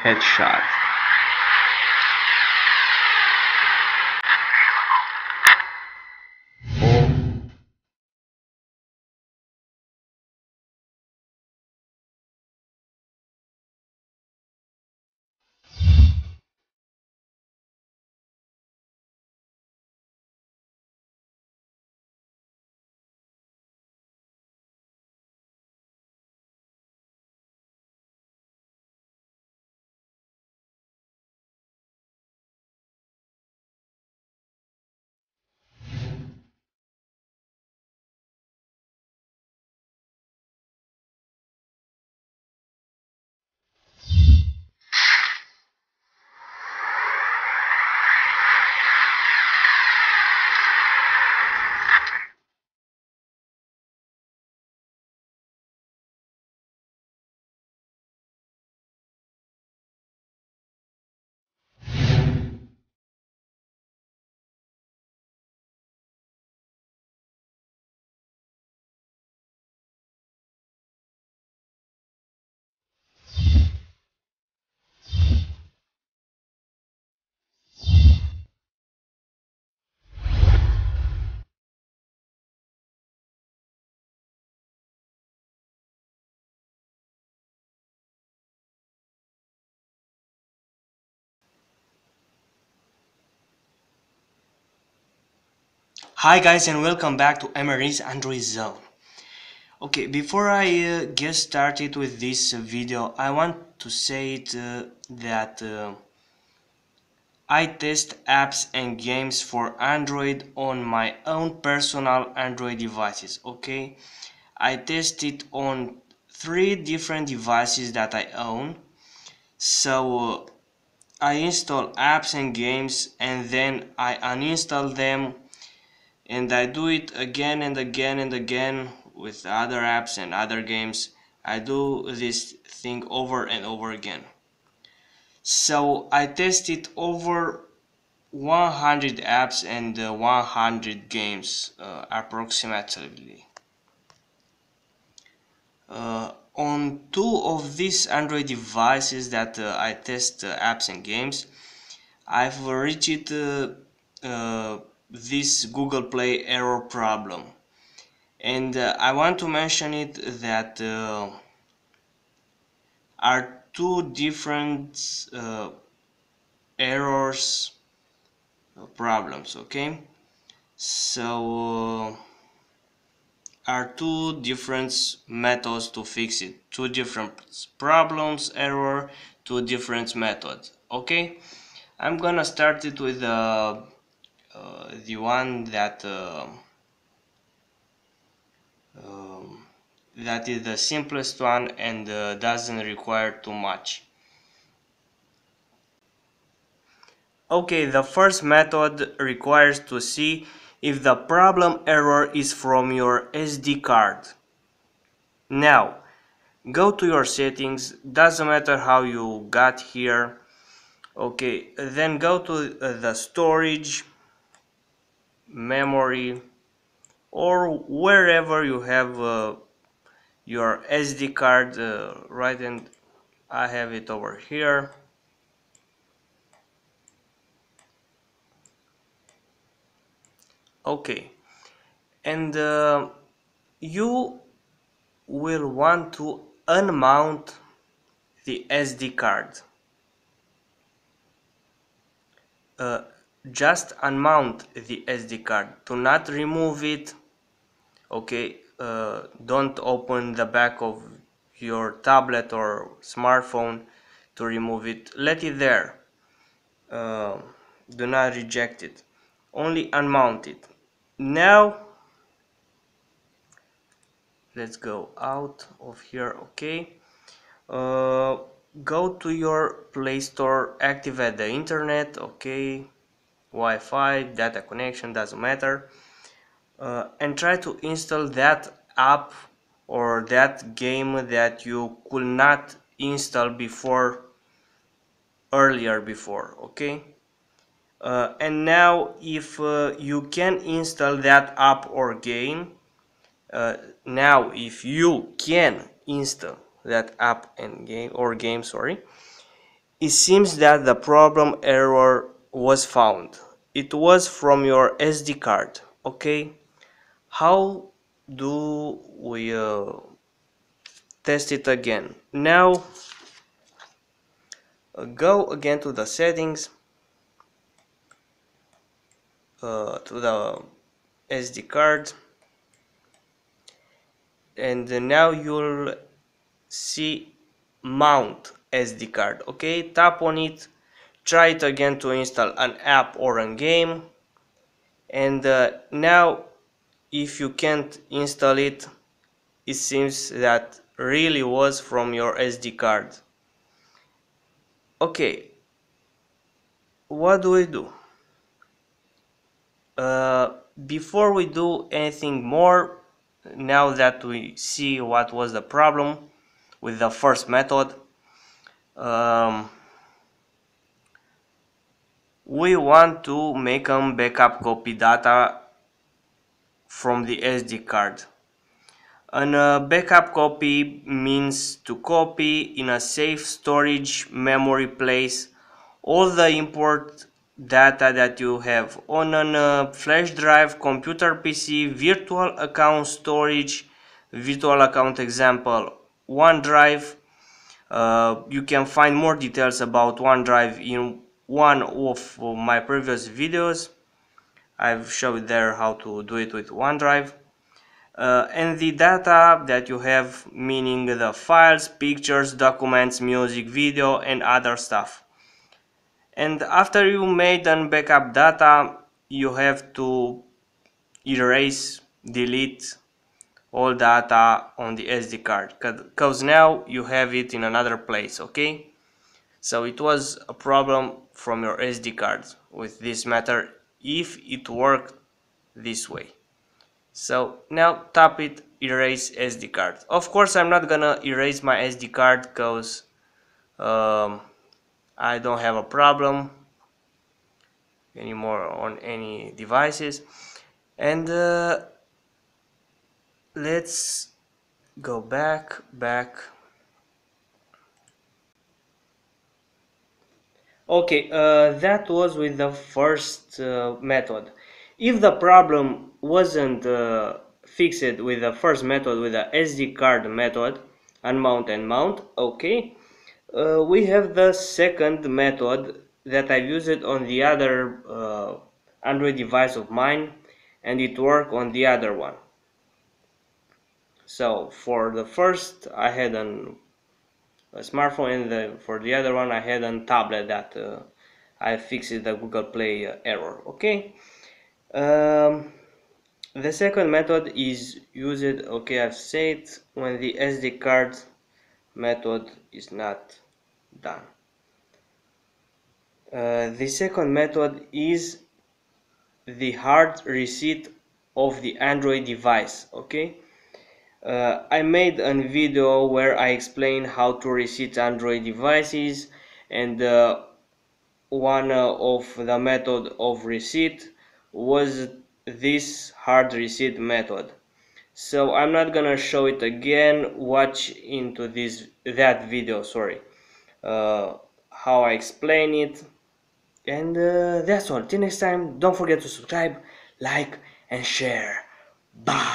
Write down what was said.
Headshot. Hi guys and welcome back to Emery's Android Zone. Okay, before I get started with this video, I want to say that I test apps and games for Android on my own personal Android devices. Okay, I test it on 3 different devices that I own. So I install apps and games and then I uninstall them, and I do it again and again and again with other apps and other games. I do this thing over and over again. So I tested over 100 apps and 100 games approximately. On 2 of these Android devices that I test apps and games, I've reached this Google Play error problem. And I want to mention it that are 2 different errors problems. Okay, so are 2 different methods to fix it. 2 different problems, error, 2 different methods. Okay, I'm gonna start it with the one um, that is the simplest one and doesn't require too much. Okay, the first method requires to see if the problem error is from your SD card. Now, go to your settings, doesn't matter how you got here. Okay, then go to the storage, memory, or wherever you have your SD card, right, and I have it over here. Okay, and you will want to unmount the SD card. Uh, just unmount the SD card. Do not remove it. Okay, don't open the back of your tablet or smartphone to remove it. Let it there. Uh, do not reject it. Only unmount it. Now let's go out of here. Okay. Uh, Go to your Play Store, activate the internet. Okay, Wi-Fi, data connection, doesn't matter, and try to install that app or that game that you could not install earlier before. Okay, and now if you can install that app or game, uh, now if you can install that app and game, sorry, it seems that the problem error was found. It was from your SD card. Okay, how do we test it again? Now go again to the settings, to the SD card, and now you'll see mount SD card. Okay, tap on it, try it again to install an app or a game, and now if you can't install it, it seems that really was from your SD card. Okay, what do we do? Before we do anything more, now that we see what was the problem with the first method, we want to make a backup copy data from the SD card. And a backup copy means to copy in a safe storage memory place all the import data that you have on a flash drive, computer PC, virtual account storage, virtual account example, OneDrive. You can find more details about OneDrive in one of my previous videos. I've showed there how to do it with OneDrive. And the data that you have, meaning the files, pictures, documents, music, video, and other stuff. And after you made an backup data, you have to erase, delete all data on the SD card, because now you have it in another place. Okay, so it was a problem from your SD card with this matter if it worked this way. So now tap it, erase SD card. Of course I'm not gonna erase my SD card because I don't have a problem anymore on any devices. And let's go back. Okay, that was with the first method. If the problem wasn't fixed with the first method, with the SD card method, unmount and mount, okay, we have the second method that I've used on the other Android device of mine, and it worked on the other one. So for the first I had a smartphone, and for the other one I had a tablet that I fixed the Google Play error. Okay, the second method is used, okay, I've said, when the SD card method is not done. The second method is the hard reset of the Android device. Okay, I made a video where I explain how to reset Android devices, and one of the method of reset was this hard reset method. So I'm not gonna show it again. Watch into that video, sorry, how I explain it. And that's all. Till next time, don't forget to subscribe, like, and share. Bye.